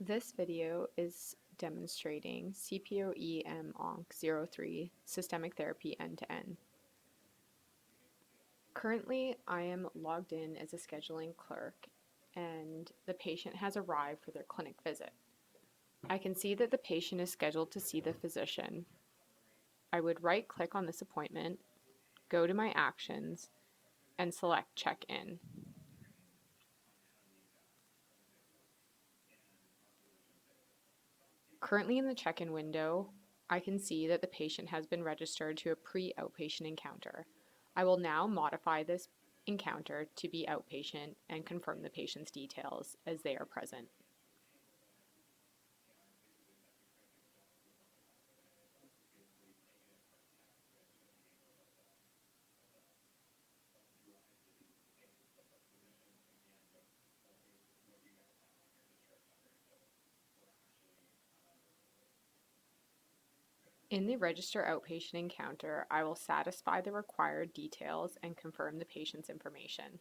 This video is demonstrating CPOE-ONC-03 systemic therapy end-to-end. Currently, I am logged in as a scheduling clerk and the patient has arrived for their clinic visit. I can see that the patient is scheduled to see the physician. I would right-click on this appointment, go to my actions, and select check-in. Currently in the check-in window, I can see that the patient has been registered to a pre-outpatient encounter. I will now modify this encounter to be outpatient and confirm the patient's details as they are present. In the Register Outpatient encounter, I will satisfy the required details and confirm the patient's information.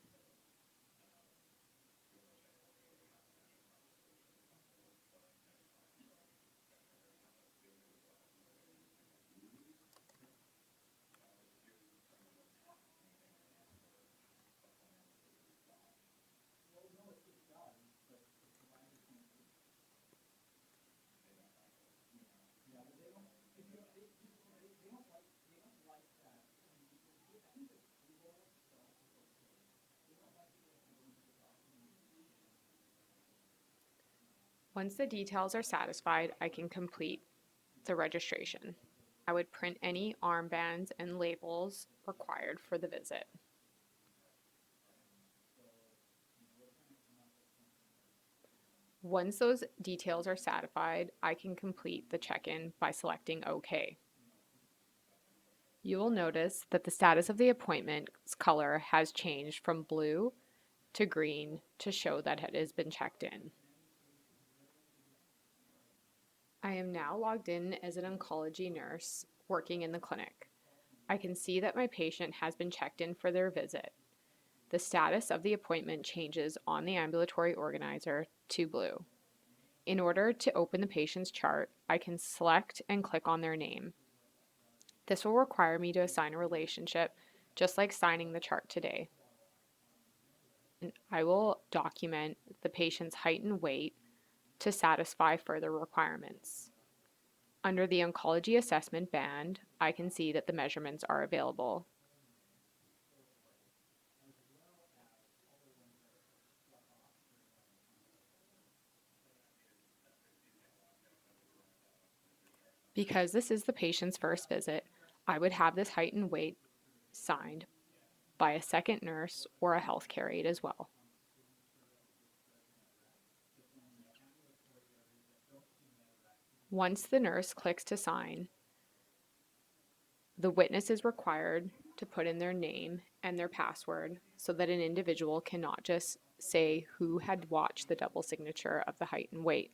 Once the details are satisfied, I can complete the registration. I would print any armbands and labels required for the visit. Once those details are satisfied, I can complete the check-in by selecting OK. You will notice that the status of the appointment's color has changed from blue to green to show that it has been checked in. I am now logged in as an oncology nurse working in the clinic. I can see that my patient has been checked in for their visit. The status of the appointment changes on the ambulatory organizer to blue. In order to open the patient's chart, I can select and click on their name. This will require me to assign a relationship, just like signing the chart today. And I will document the patient's height and weight to satisfy further requirements. Under the Oncology Assessment band, I can see that the measurements are available. Because this is the patient's first visit, I would have this height and weight signed by a second nurse or a healthcare aide as well. Once the nurse clicks to sign, the witness is required to put in their name and their password so that an individual cannot just say who had watched the double signature of the height and weight.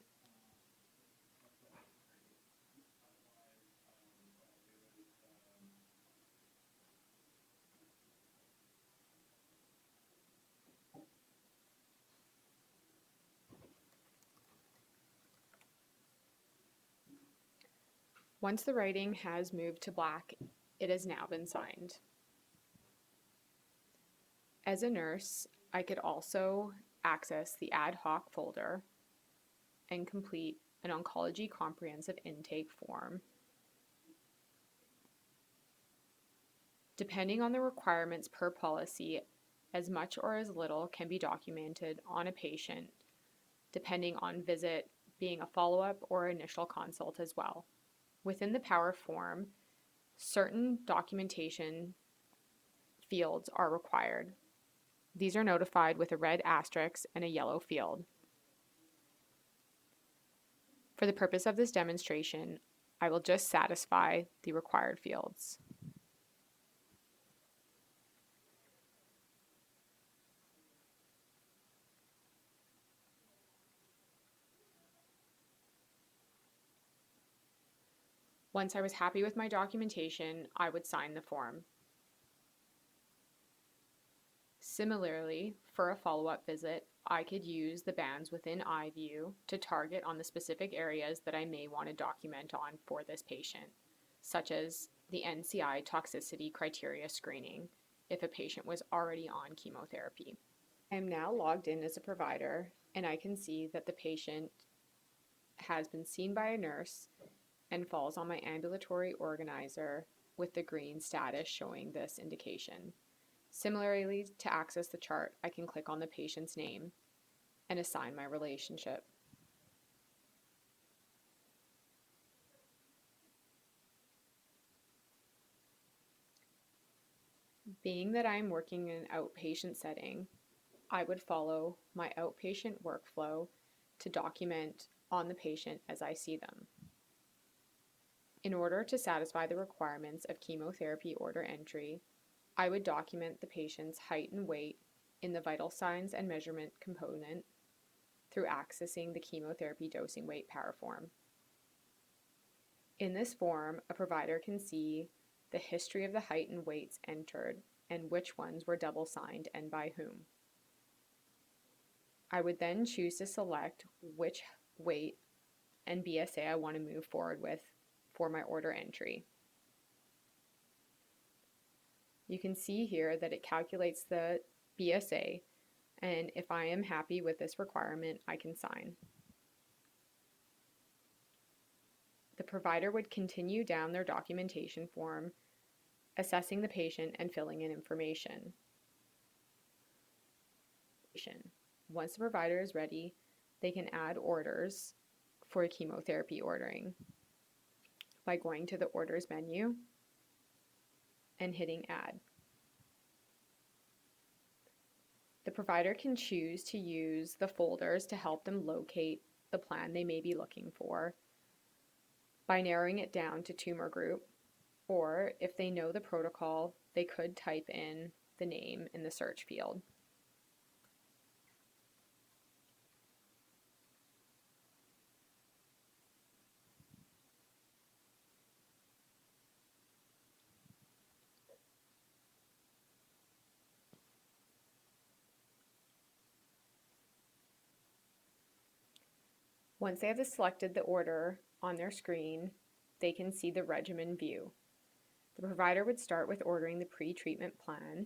Once the writing has moved to black, it has now been signed. As a nurse, I could also access the ad hoc folder and complete an oncology comprehensive intake form. Depending on the requirements per policy, as much or as little can be documented on a patient, depending on visit being a follow-up or initial consult as well. Within the Power form, certain documentation fields are required. These are notified with a red asterisk and a yellow field. For the purpose of this demonstration, I will just satisfy the required fields. Once I was happy with my documentation, I would sign the form. Similarly, for a follow-up visit, I could use the bands within iView to target on the specific areas that I may want to document on for this patient, such as the NCI toxicity criteria screening if a patient was already on chemotherapy. I am now logged in as a provider, and I can see that the patient has been seen by a nurse and falls on my ambulatory organizer with the green status showing this indication. Similarly, to access the chart, I can click on the patient's name and assign my relationship. Being that I am working in an outpatient setting, I would follow my outpatient workflow to document on the patient as I see them. In order to satisfy the requirements of chemotherapy order entry, I would document the patient's height and weight in the vital signs and measurement component through accessing the chemotherapy dosing weight power form. In this form, a provider can see the history of the height and weights entered and which ones were double signed and by whom. I would then choose to select which weight and BSA I want to move forward with for my order entry. You can see here that it calculates the BSA, and if I am happy with this requirement, I can sign. The provider would continue down their documentation form, assessing the patient and filling in information. Once the provider is ready, they can add orders for chemotherapy ordering by going to the orders menu and hitting add. The provider can choose to use the folders to help them locate the plan they may be looking for by narrowing it down to tumor group, or if they know the protocol, they could type in the name in the search field. Once they have selected the order on their screen, they can see the regimen view. The provider would start with ordering the pre-treatment plan,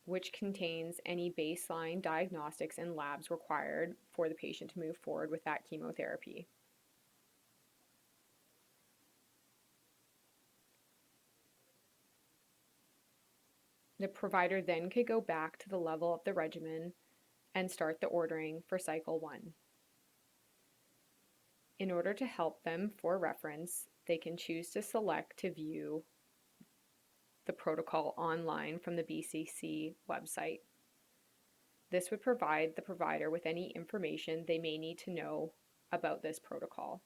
which contains any baseline diagnostics and labs required for the patient to move forward with that chemotherapy. The provider then could go back to the level of the regimen and start the ordering for cycle 1. In order to help them for reference, they can choose to select to view the protocol online from the BCC website. This would provide the provider with any information they may need to know about this protocol.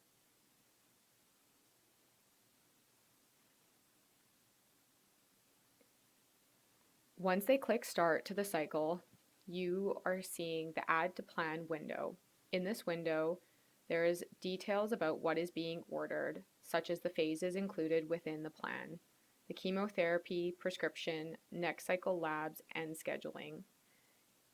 Once they click Start to the cycle, you are seeing the Add to Plan window. In this window, there is details about what is being ordered, such as the phases included within the plan, the chemotherapy, prescription, next cycle labs, and scheduling.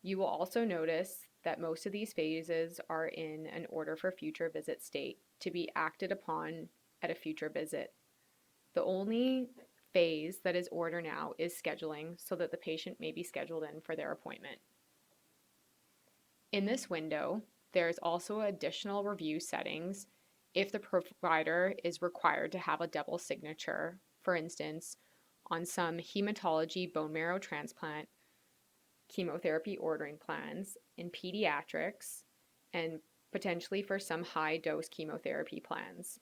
You will also notice that most of these phases are in an order for future visit state to be acted upon at a future visit. The only phase that is order now is scheduling so that the patient may be scheduled in for their appointment. In this window, there is also additional review settings if the provider is required to have a double signature, for instance, on some hematology bone marrow transplant chemotherapy ordering plans, in pediatrics, and potentially for some high dose chemotherapy plans.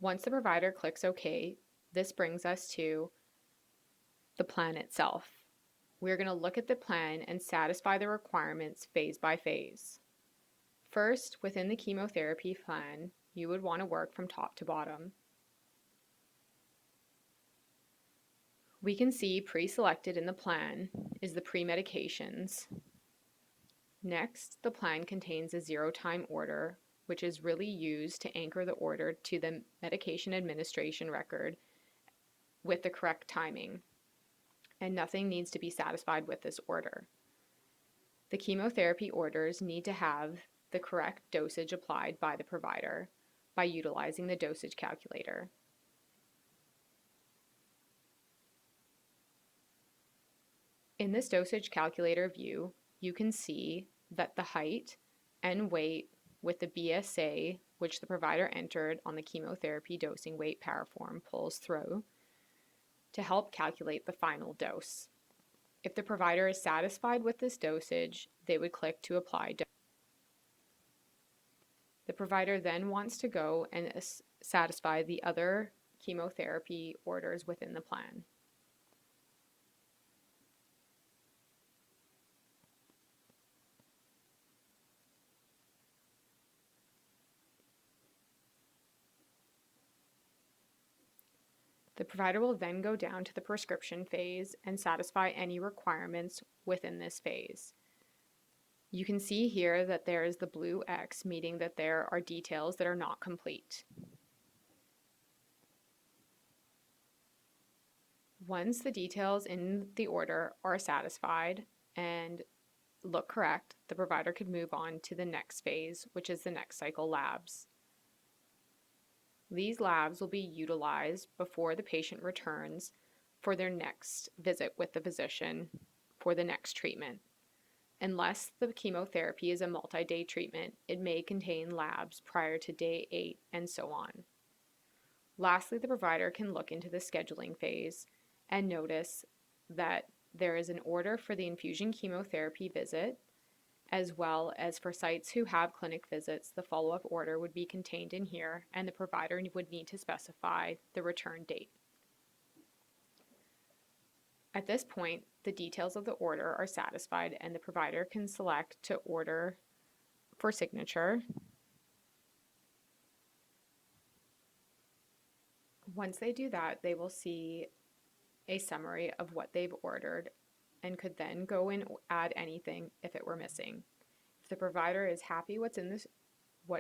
Once the provider clicks OK, this brings us to the plan itself. We're going to look at the plan and satisfy the requirements phase by phase. First, within the chemotherapy plan, you would want to work from top to bottom. We can see pre-selected in the plan is the pre-medications. Next, the plan contains a zero-time order, which is really used to anchor the order to the medication administration record with the correct timing, and nothing needs to be satisfied with this order. The chemotherapy orders need to have the correct dosage applied by the provider by utilizing the dosage calculator. In this dosage calculator view, you can see that the height and weight with the BSA, which the provider entered on the chemotherapy dosing weight power form, pulls through to help calculate the final dose. If the provider is satisfied with this dosage, they would click to apply dose. The provider then wants to go and satisfy the other chemotherapy orders within the plan. The provider will then go down to the prescription phase and satisfy any requirements within this phase. You can see here that there is the blue X, meaning that there are details that are not complete. Once the details in the order are satisfied and look correct, the provider could move on to the next phase, which is the next cycle labs. These labs will be utilized before the patient returns for their next visit with the physician for the next treatment. Unless the chemotherapy is a multi-day treatment, it may contain labs prior to day 8 and so on. Lastly, the provider can look into the scheduling phase and notice that there is an order for the infusion chemotherapy visit, as well as for sites who have clinic visits. The follow-up order would be contained in here, and the provider would need to specify the return date. At this point, the details of the order are satisfied, and the provider can select to order for signature. Once they do that, they will see a summary of what they've ordered and could then go and add anything if it were missing. If the provider is happy what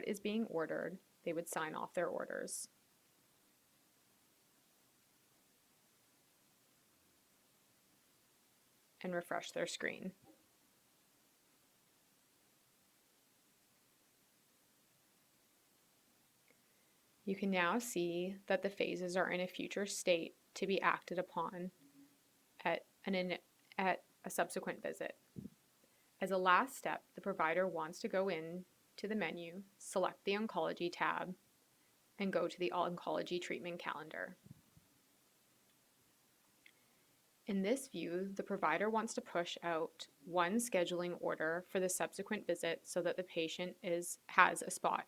is being ordered, they would sign off their orders. And refresh their screen. You can now see that the phases are in a future state to be acted upon at a subsequent visit. As a last step, the provider wants to go in to the menu, select the Oncology tab, and go to the Oncology treatment calendar. In this view, the provider wants to push out one scheduling order for the subsequent visit so that the patient has a spot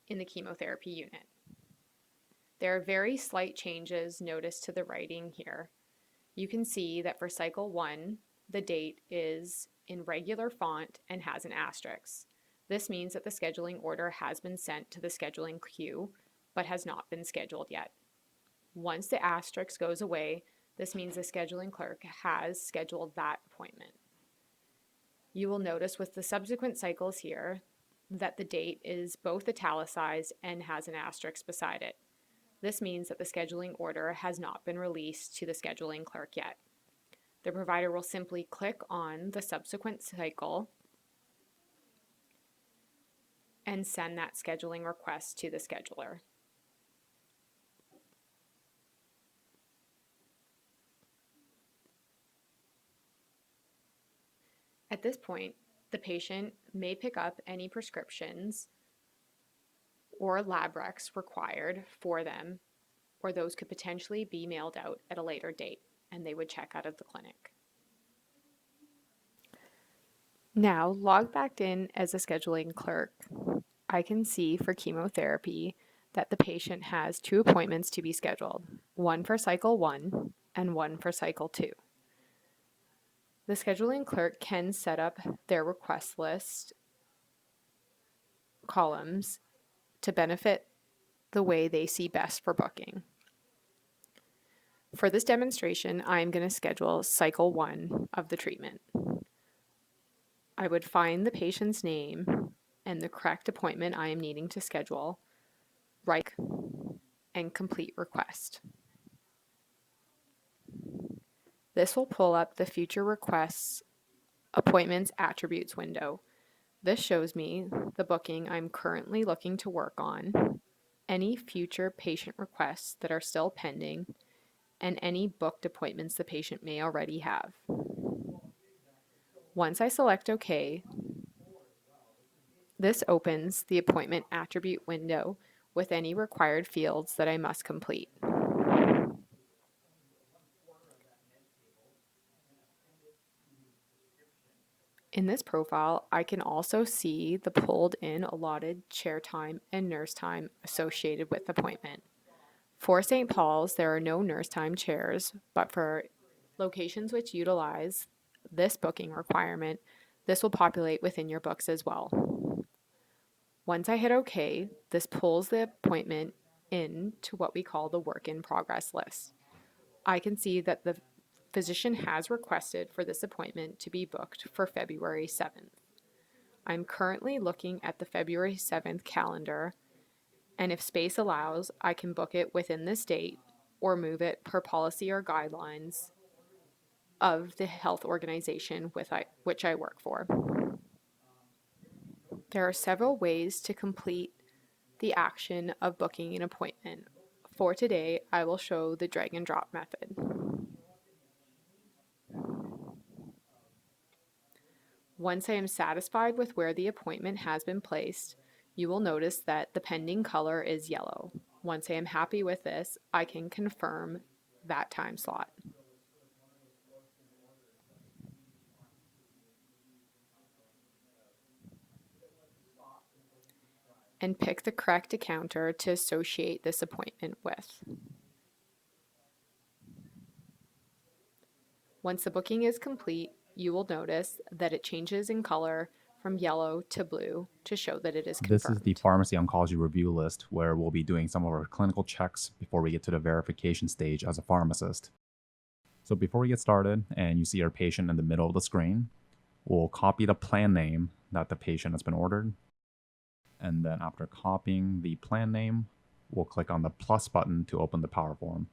in the chemotherapy unit. There are very slight changes noticed to the writing here. You can see that for cycle 1, the date is in regular font and has an asterisk. This means that the scheduling order has been sent to the scheduling queue, but has not been scheduled yet. Once the asterisk goes away, this means the scheduling clerk has scheduled that appointment. You will notice with the subsequent cycles here that the date is both italicized and has an asterisk beside it. This means that the scheduling order has not been released to the scheduling clerk yet. The provider will simply click on the subsequent cycle and send that scheduling request to the scheduler. At this point, the patient may pick up any prescriptions or lab recs required for them, or those could potentially be mailed out at a later date, and they would check out of the clinic. Now, log back in as a scheduling clerk, I can see for chemotherapy that the patient has 2 appointments to be scheduled, one for cycle 1 and one for cycle 2. The scheduling clerk can set up their request list columns to benefit the way they see best for booking. For this demonstration, I'm going to schedule cycle 1 of the treatment. I would find the patient's name and the correct appointment I am needing to schedule, write, and complete request. This will pull up the Future Requests Appointments Attributes window. This shows me the booking I'm currently looking to work on, any future patient requests that are still pending, and any booked appointments the patient may already have. Once I select OK, this opens the appointment attribute window with any required fields that I must complete. In this profile, I can also see the pulled in allotted chair time and nurse time associated with the appointment. For St. Paul's, there are no nurse time chairs, but for locations which utilize this booking requirement, this will populate within your books as well. Once I hit OK, this pulls the appointment into what we call the work in progress list. I can see that the physician has requested for this appointment to be booked for February 7th. I'm currently looking at the February 7th calendar, and if space allows, I can book it within this date or move it per policy or guidelines of the health organization which I work for. There are several ways to complete the action of booking an appointment. For today, I will show the drag and drop method. Once I am satisfied with where the appointment has been placed, you will notice that the pending color is yellow. Once I am happy with this, I can confirm that time slot. And pick the correct encounter to associate this appointment with. Once the booking is complete, you will notice that it changes in color from yellow to blue to show that it is confirmed. This is the pharmacy oncology review list where we'll be doing some of our clinical checks before we get to the verification stage as a pharmacist. So before we get started and you see our patient in the middle of the screen, we'll copy the plan name that the patient has been ordered. And then after copying the plan name, we'll click on the plus button to open the power form.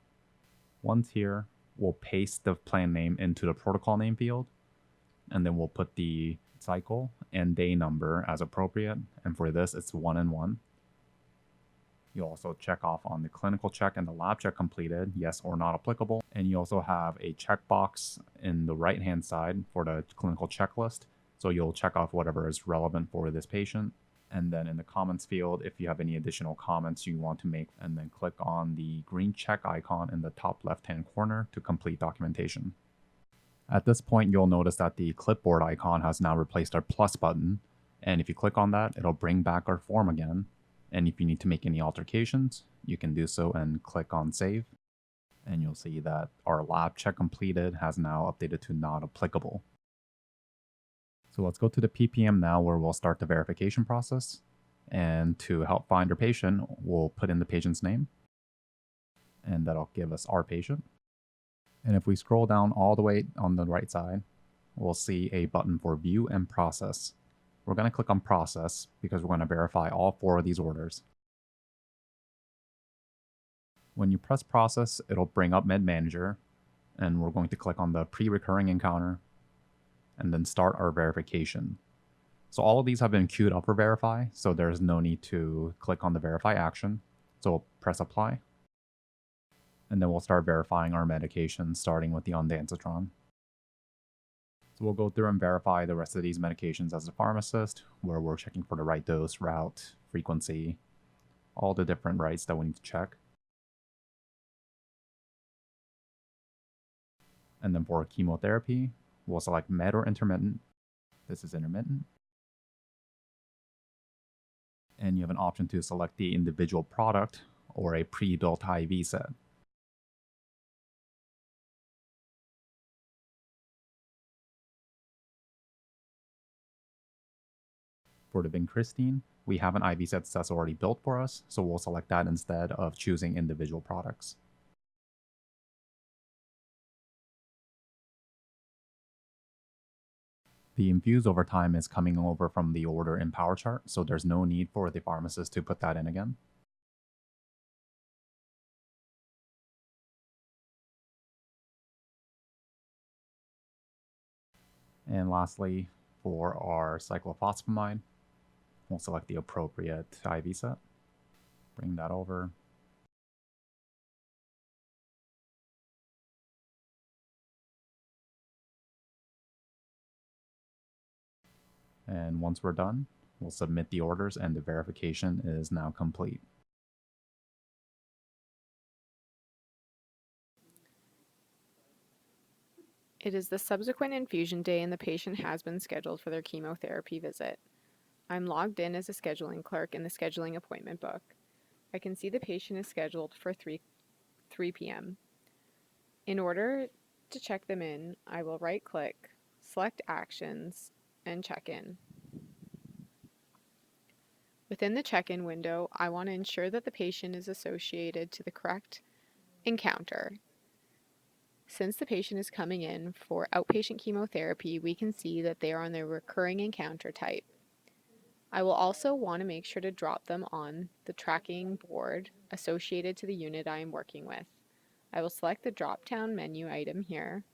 Once here, we'll paste the plan name into the protocol name field, and then we'll put the cycle and day number as appropriate. And for this, it's 1 and 1. You also check off on the clinical check and the lab check completed, yes or not applicable. And you also have a checkbox in the right-hand side for the clinical checklist. So you'll check off whatever is relevant for this patient. And then in the comments field, if you have any additional comments you want to make, and then click on the green check icon in the top left-hand corner to complete documentation. At this point, you'll notice that the clipboard icon has now replaced our plus button. And if you click on that, it'll bring back our form again. And if you need to make any alterations, you can do so and click on save. And you'll see that our lab check completed has now updated to not applicable. So let's go to the PPM now where we'll start the verification process. And to help find our patient, we'll put in the patient's name. And that'll give us our patient. And if we scroll down all the way on the right side, we'll see a button for View and Process. We're going to click on Process because we're going to verify all 4 of these orders. When you press Process, it'll bring up Med Manager, and we're going to click on the Pre-Recurring Encounter, and then start our verification. So all of these have been queued up for Verify, so there's no need to click on the Verify action. So we'll press Apply. And then we'll start verifying our medications, starting with the ondansetron. So we'll go through and verify the rest of these medications as a pharmacist, where we're checking for the right dose, route, frequency, all the different rights that we need to check. And then for chemotherapy, we'll select med or intermittent. This is intermittent. And you have an option to select the individual product or a pre-built IV set. For the vincristine, we have an IV set that's already built for us, so we'll select that instead of choosing individual products. The infuse over time is coming over from the order in PowerChart, so there's no need for the pharmacist to put that in again. And lastly, for our cyclophosphamide, we'll select the appropriate IV set. Bring that over. And once we're done, we'll submit the orders and the verification is now complete. It is the subsequent infusion day and the patient has been scheduled for their chemotherapy visit. I'm logged in as a scheduling clerk in the scheduling appointment book. I can see the patient is scheduled for 3 p.m. In order to check them in, I will right-click, select Actions, and Check In. Within the check-in window, I want to ensure that the patient is associated to the correct encounter. Since the patient is coming in for outpatient chemotherapy, we can see that they are on their recurring encounter type. I will also want to make sure to drop them on the tracking board associated to the unit I am working with. I will select the drop-down menu item here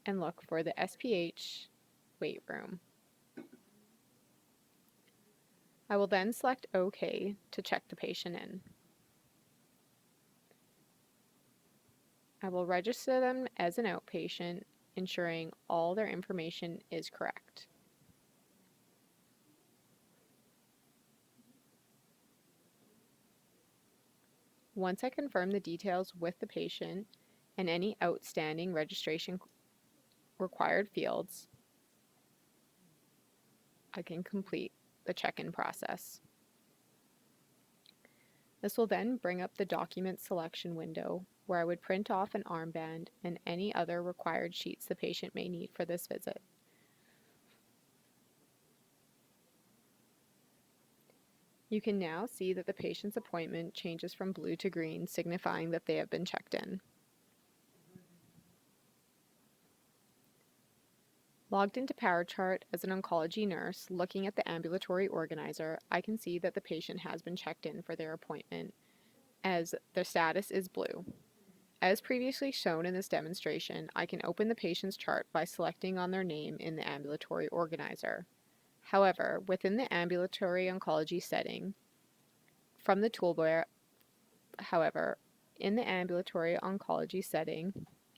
and look for the SPH wait room. I will then select OK to check the patient in. I will register them as an outpatient, ensuring all their information is correct. Once I confirm the details with the patient and any outstanding registration required fields, I can complete the check-in process. This will then bring up the document selection window where I would print off an armband and any other required sheets the patient may need for this visit. You can now see that the patient's appointment changes from blue to green, signifying that they have been checked in. Logged into PowerChart as an oncology nurse, looking at the ambulatory organizer, I can see that the patient has been checked in for their appointment, as their status is blue. As previously shown in this demonstration, I can open the patient's chart by selecting on their name in the ambulatory organizer. However, within the ambulatory oncology setting, from the toolbar, in the ambulatory oncology setting,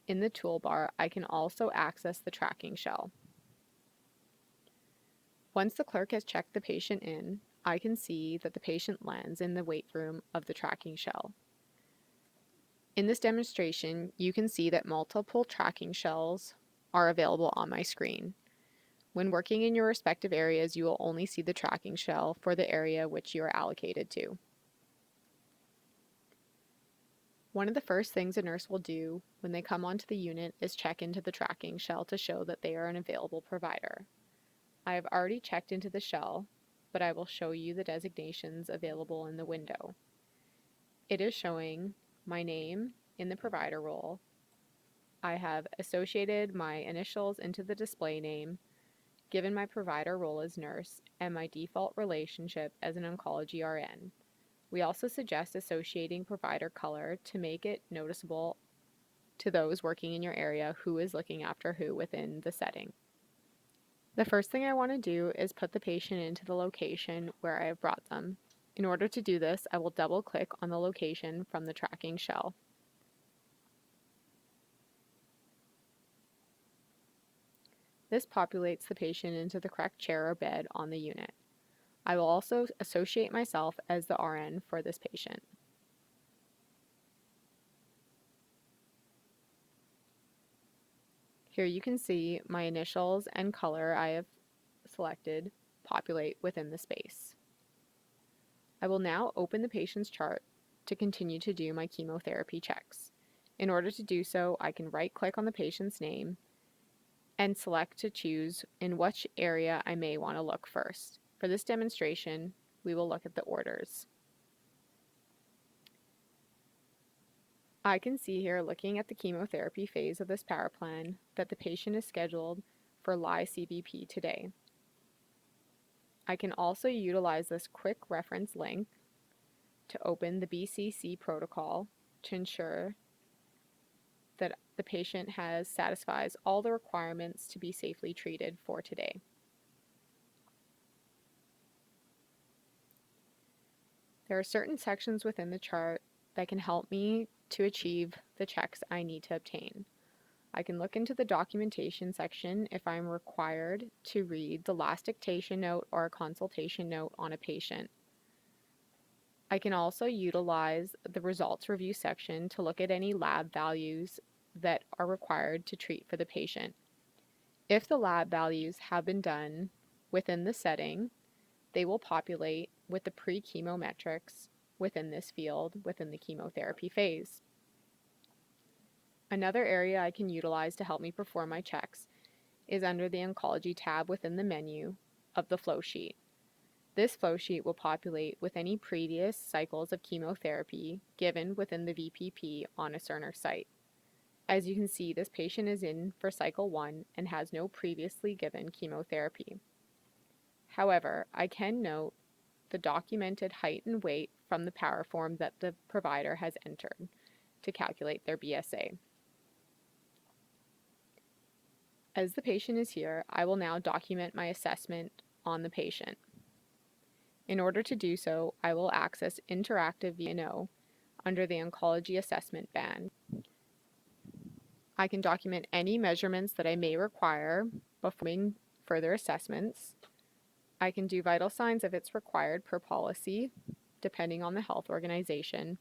in the toolbar, I can also access the tracking shell. Once the clerk has checked the patient in, I can see that the patient lands in the wait room of the tracking shell. In this demonstration, you can see that multiple tracking shells are available on my screen. When working in your respective areas, you will only see the tracking shell for the area which you are allocated to. One of the first things a nurse will do when they come onto the unit is check into the tracking shell to show that they are an available provider. I have already checked into the shell, but I will show you the designations available in the window. It is showing my name in the provider role. I have associated my initials into the display name, given my provider role as nurse, and my default relationship as an oncology RN. We also suggest associating provider color to make it noticeable to those working in your area who is looking after who within the setting. The first thing I want to do is put the patient into the location where I have brought them. In order to do this, I will double click on the location from the tracking shell. This populates the patient into the correct chair or bed on the unit. I will also associate myself as the RN for this patient. Here you can see my initials and color I have selected populate within the space. I will now open the patient's chart to continue to do my chemotherapy checks. In order to do so, I can right-click on the patient's name and select to choose in which area I may want to look first. For this demonstration, we will look at the orders. I can see here, looking at the chemotherapy phase of this power plan, that the patient is scheduled for LY-CBP today. I can also utilize this quick reference link to open the BCC protocol to ensure that the patient satisfies all the requirements to be safely treated for today. There are certain sections within the chart that can help me to achieve the checks I need to obtain. I can look into the documentation section if I'm required to read the last dictation note or a consultation note on a patient. I can also utilize the results review section to look at any lab values that are required to treat for the patient. If the lab values have been done within the setting, they will populate with the pre-chemo metrics within this field within the chemotherapy phase. Another area I can utilize to help me perform my checks is under the Oncology tab within the menu of the flow sheet. This flow sheet will populate with any previous cycles of chemotherapy given within the VPP on a Cerner site. As you can see, this patient is in for cycle 1 and has no previously given chemotherapy. However, I can note the documented height and weight from the power form that the provider has entered to calculate their BSA. As the patient is here, I will now document my assessment on the patient. In order to do so, I will access Interactive VNO under the Oncology Assessment band. I can document any measurements that I may require before further assessments. I can do vital signs if it's required per policy, depending on the health organization.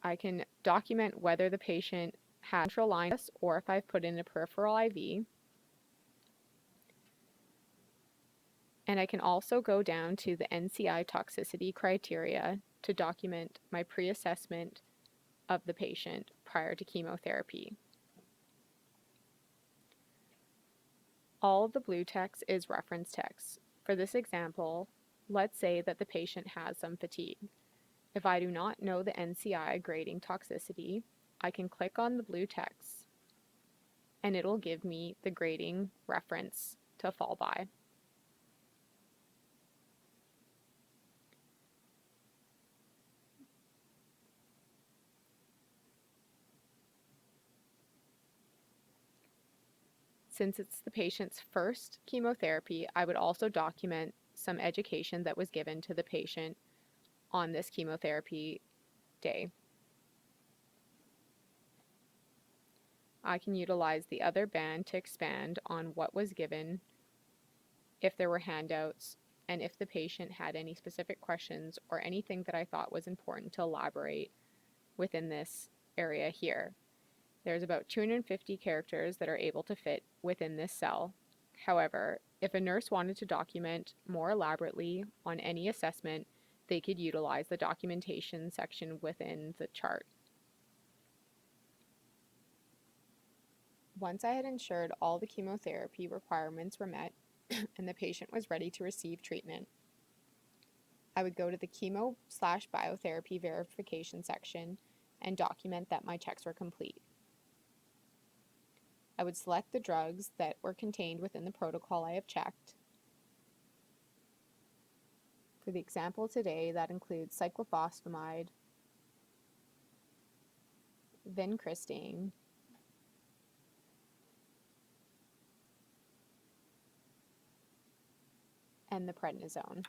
I can document whether the patient has central line or if I've put in a peripheral IV. And I can also go down to the NCI toxicity criteria to document my pre-assessment of the patient prior to chemotherapy. All of the blue text is reference text. For this example, let's say that the patient has some fatigue. If I do not know the NCI grading toxicity, I can click on the blue text and it'll give me the grading reference to fall by. Since it's the patient's first chemotherapy, I would also document some education that was given to the patient on this chemotherapy day. I can utilize the other band to expand on what was given, if there were handouts, and if the patient had any specific questions or anything that I thought was important to elaborate within this area here. There's about 250 characters that are able to fit within this cell. However, if a nurse wanted to document more elaborately on any assessment, they could utilize the documentation section within the chart. Once I had ensured all the chemotherapy requirements were met and the patient was ready to receive treatment, I would go to the chemo/biotherapy verification section and document that my checks were complete. I would select the drugs that were contained within the protocol I have checked. For the example today, that includes cyclophosphamide, vincristine, and the prednisone.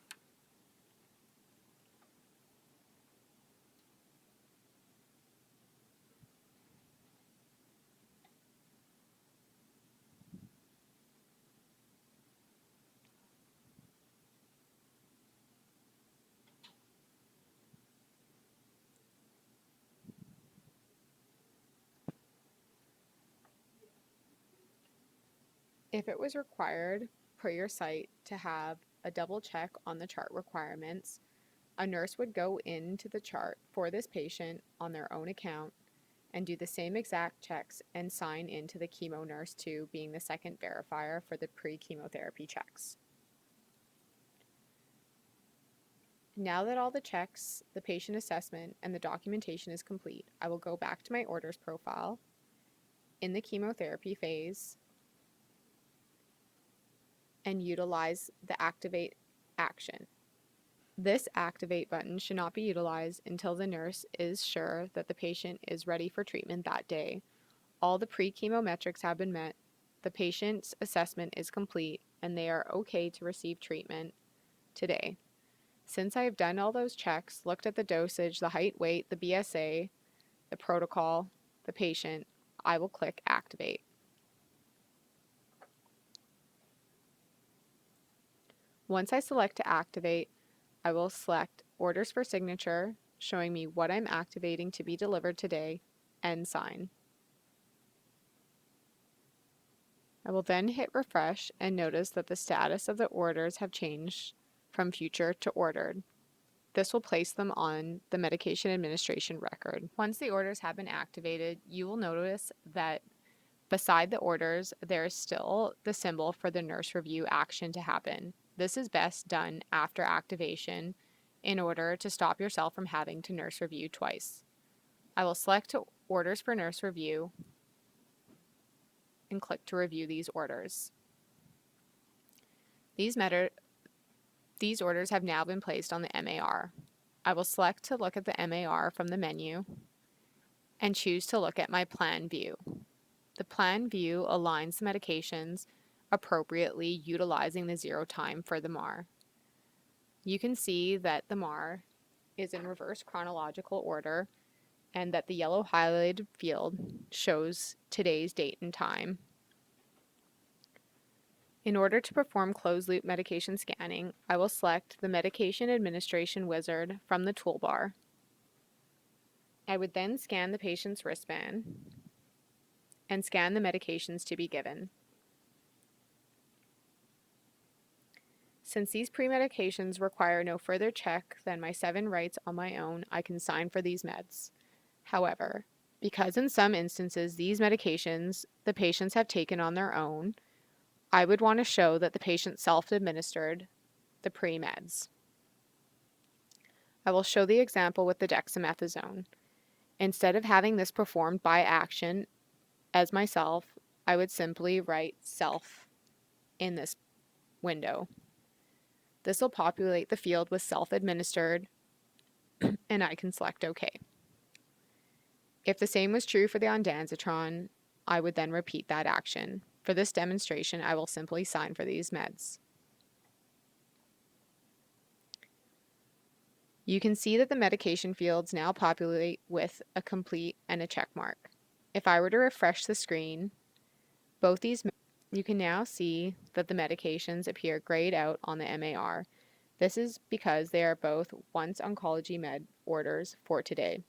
If it was required per your site to have a double check on the chart requirements, a nurse would go into the chart for this patient on their own account and do the same exact checks and sign into the chemo nurse 2, being the second verifier for the pre-chemotherapy checks. Now that all the checks, the patient assessment, and the documentation is complete, I will go back to my orders profile in the chemotherapy phase and utilize the activate action. This activate button should not be utilized until the nurse is sure that the patient is ready for treatment that day. All the pre-chemo metrics have been met, the patient's assessment is complete, and they are okay to receive treatment today. Since I have done all those checks, looked at the dosage, the height, weight, the BSA, the protocol, the patient, I will click Activate. Once I select to activate, I will select Orders for Signature, showing me what I'm activating to be delivered today, and sign. I will then hit refresh and notice that the status of the orders have changed from future to ordered. This will place them on the medication administration record. Once the orders have been activated, you will notice that beside the orders, there is still the symbol for the nurse review action to happen. This is best done after activation in order to stop yourself from having to nurse review twice. I will select Orders for Nurse Review and click to review these orders. These orders have now been placed on the MAR. I will select to look at the MAR from the menu and choose to look at my plan view. The plan view aligns the medications appropriately, utilizing the 0 time for the MAR. You can see that the MAR is in reverse chronological order and that the yellow highlighted field shows today's date and time. In order to perform closed-loop medication scanning, I will select the Medication Administration wizard from the toolbar. I would then scan the patient's wristband and scan the medications to be given. Since these pre-medications require no further check than my 7 rights on my own, I can sign for these meds. However, because in some instances these medications the patients have taken on their own, I would want to show that the patient self-administered the pre-meds. I will show the example with the dexamethasone. Instead of having this performed by action as myself, I would simply write self in this window. This will populate the field with self-administered, and I can select OK. If the same was true for the ondansetron, I would then repeat that action. For this demonstration, I will simply sign for these meds. You can see that the medication fields now populate with a complete and a check mark. If I were to refresh the screen, you can now see that the medications appear grayed out on the MAR. This is because they are both once oncology med orders for today.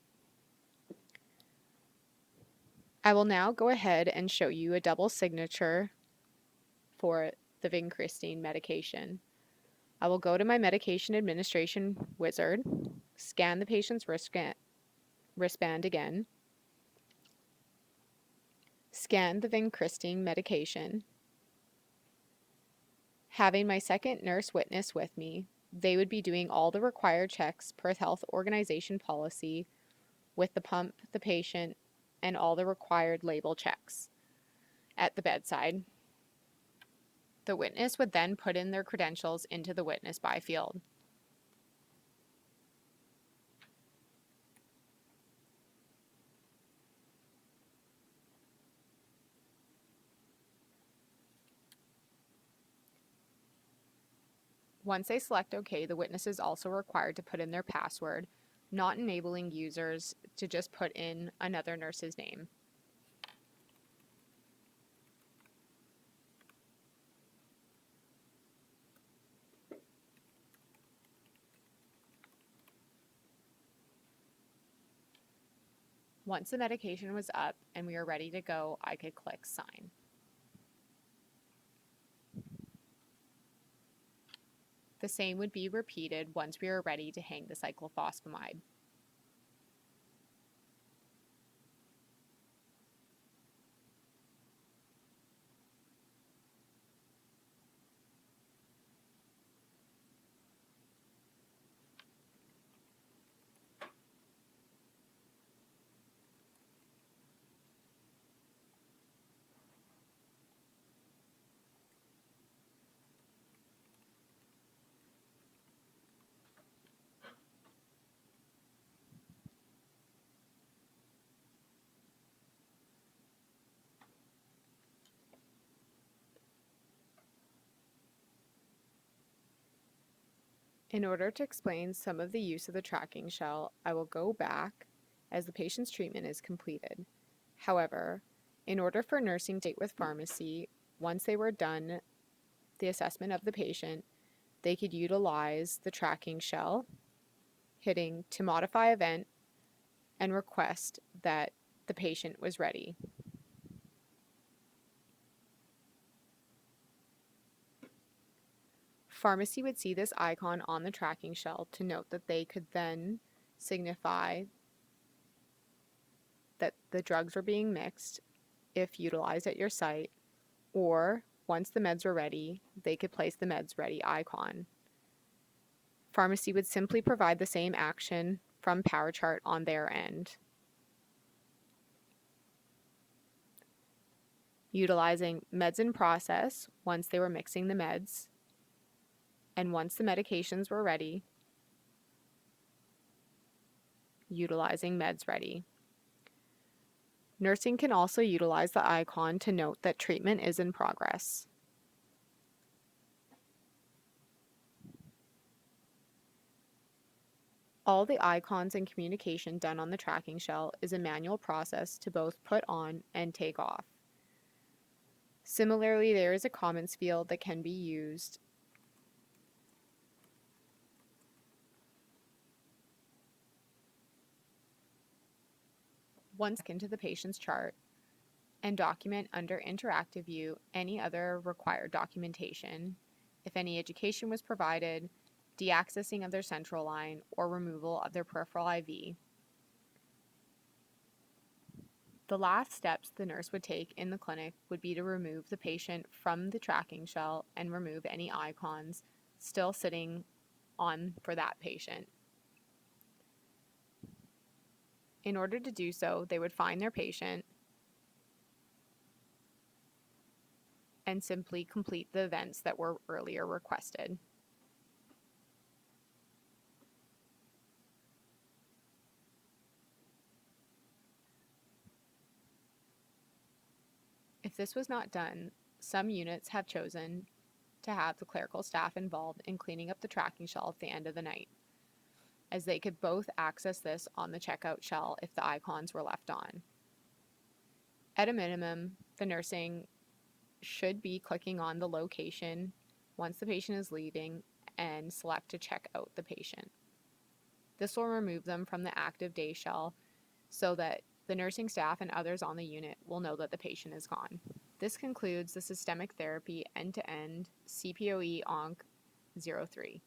I will now go ahead and show you a double signature for the vincristine medication. I will go to my medication administration wizard, scan the patient's wristband again, scan the vincristine medication. Having my second nurse witness with me, they would be doing all the required checks per Health Organization policy with the pump, the patient, and all the required label checks at the bedside. The witness would then put in their credentials into the witness by field. Once they select OK, the witness is also required to put in their password, not enabling users to just put in another nurse's name. Once the medication was up and we were ready to go, I could click Sign. The same would be repeated once we were ready to hang the cyclophosphamide. In order to explain some of the use of the tracking shell, I will go back as the patient's treatment is completed. However, in order for nursing to date with pharmacy, once they were done the assessment of the patient, they could utilize the tracking shell, hitting to modify event, and request that the patient was ready. Pharmacy would see this icon on the tracking shell to note that they could then signify that the drugs were being mixed if utilized at your site, or once the meds were ready, they could place the meds ready icon. Pharmacy would simply provide the same action from PowerChart on their end. Utilizing meds in process once they were mixing the meds, and once the medications were ready, utilizing meds ready. Nursing can also utilize the icon to note that treatment is in progress. All the icons and communication done on the tracking shell is a manual process to both put on and take off. Similarly, there is a comments field that can be used once into the patient's chart and document under interactive view any other required documentation, if any education was provided, deaccessing of their central line, or removal of their peripheral IV. The last steps the nurse would take in the clinic would be to remove the patient from the tracking shell and remove any icons still sitting on for that patient. In order to do so, they would find their patient and simply complete the events that were earlier requested. If this was not done, some units have chosen to have the clerical staff involved in cleaning up the tracking shell at the end of the night, as they could both access this on the checkout shell if the icons were left on. At a minimum, the nursing should be clicking on the location once the patient is leaving and select to check out the patient. This will remove them from the active day shell so that the nursing staff and others on the unit will know that the patient is gone. This concludes the systemic therapy end-to-end CPOE-ONC-03.